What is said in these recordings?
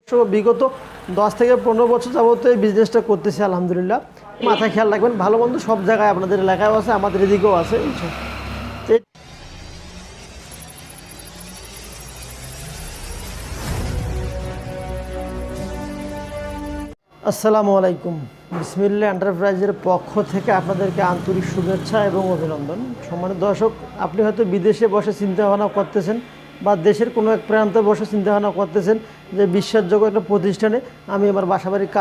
বিগত 10 থেকে 15 বছর যাবত এই বিজনেসটা করতেছি আলহামদুলিল্লাহ। মাথায় খেয়াল রাখবেন, ভালো মন্দ সব জায়গায় আপনাদের এলাকায় আছে, আমাদের এদিকেও আছে। আসসালামু আলাইকুম। বিসমিল্লাহ এন্টারপ্রাইজের পক্ষ থেকে আপনাদেরকে আন্তরিক শুভেচ্ছা এবং অভিনন্দন। সম্মানিত দর্শক, আপনি হয়তো বিদেশে বসে চিন্তাভাবনা করতেছেন বা দেশের কোনো এক প্রান্তে বসে চিন্তাভাবনা করতেছেন যে বিশ্বাসযোগ্য একটা প্রতিষ্ঠানে আমি আমার বাসাবাড়ির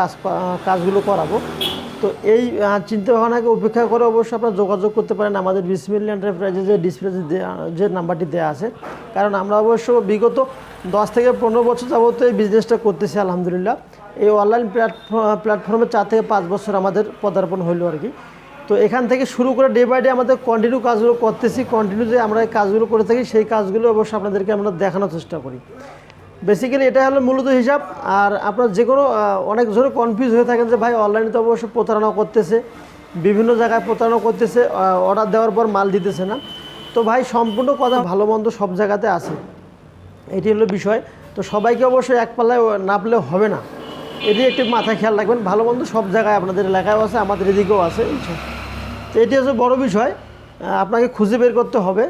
কাজগুলো করাবো। তো এই চিন্তাভাবনাকে উপেক্ষা করে অবশ্যই আপনারা যোগাযোগ করতে পারেন আমাদের বিসমিল্লাহ এন্টারপ্রাইজে যে ডিসপ্লে যে নাম্বারটি দেওয়া আছে। কারণ আমরা অবশ্য বিগত 10 থেকে 15 বছর যাবত এই বিজনেসটা করতেছি আলহামদুলিল্লাহ। এই অনলাইন প্ল্যাটফর্মে 4 থেকে 5 বছর আমাদের পদার্পণ হইল আর কি। তো এখান থেকে শুরু করে ডে বাই ডে আমাদের কন্টিনিউ কাজগুলো করতেছি, কন্টিনিউ যে আমরা এই কাজগুলো করে থাকি সেই কাজগুলো অবশ্যই আপনাদেরকে আমরা দেখানোর চেষ্টা করি। বেসিক্যালি এটা হলো মূলত হিসাব। আর আপনার যে কোনো অনেক জনে কনফিউজ হয়ে থাকেন যে ভাই অনলাইনে তো অবশ্যই প্রতারণা করতেছে, বিভিন্ন জায়গায় প্রতারণা করতেছে, অর্ডার দেওয়ার পর মাল দিতেছে না। তো ভাই সম্পূর্ণ কথা ভালো মন্দ সব জায়গাতে আছে, এটি হলো বিষয়। তো সবাইকে অবশ্যই এক পাল্লায় নাপলে হবে না, এটি একটি মাথায় খেয়াল রাখবেন। ভালো মন্দ সব জায়গায় আপনাদের এলাকায় আছে, আমাদের এদিকেও আছে। তো এটি হচ্ছে বড় বিষয়, আপনাকে খুঁজে বের করতে হবে।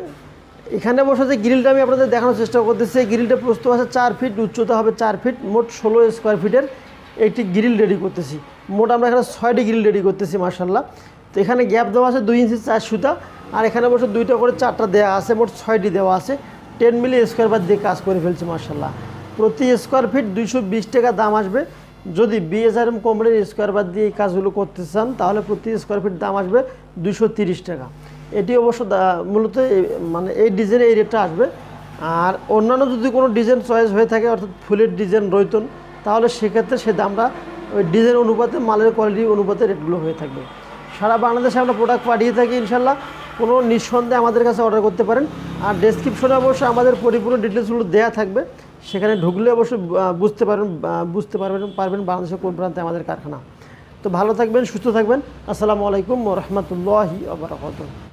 এখানে বসে যে গ্রিলটা আমি আপনাদের দেখানোর চেষ্টা করতেছি, এই গ্রিলটা প্রস্তুত আছে 4 ফিট, উচ্চতা হবে 4 ফিট, মোট 16 স্কোয়ার ফিটের একটি গ্রিল রেডি করতেছি। মোট আমরা এখানে 6টি গ্রিল রেডি করতেছি মাশাআল্লাহ। তো এখানে গ্যাপ দেওয়া আছে 2 ইঞ্চি 4 সুতা, আর এখানে বসে 2টা করে 4টা দেওয়া আছে, মোট 6টি দেওয়া আছে। 10 মিলি স্কোয়ার বার দিয়ে কাজ করে ফেলছি মাশাআল্লাহ। প্রতি স্কোয়ার ফিট 220 টাকা দাম আসবে। যদি BSRM কোম্পানির স্কোয়ার বার দিয়ে এই কাজগুলো করতে চান তাহলে প্রতি স্কোয়ার ফিট দাম আসবে 230 টাকা। এটি অবশ্য মূলত মানে এই ডিজাইনে এই রেটটা আসবে। আর অন্যান্য যদি কোনো ডিজাইন চয়েস হয়ে থাকে, অর্থাৎ ফুলের ডিজাইন রয়তন, তাহলে সেক্ষেত্রে সে দামটা ওই ডিজাইন অনুপাতে, মালের কোয়ালিটি অনুপাতে রেটগুলো হয়ে থাকবে। সারা বাংলাদেশে আমরা প্রোডাক্ট পাঠিয়ে থাকি ইনশাল্লাহ, কোনো নিঃসন্দেহে আমাদের কাছে অর্ডার করতে পারেন। আর ডেসক্রিপশনে অবশ্যই আমাদের পরিপূর্ণ ডিটেলসগুলো দেওয়া থাকবে, সেখানে ঢুকলে অবশ্যই বুঝতে পারবেন বাংলাদেশের কোন প্রান্তে আমাদের কারখানা। তো ভালো থাকবেন, সুস্থ থাকবেন। আসসালামু আলাইকুম ওয়া রাহমাতুল্লাহি ওয়া বারাকাতুহু।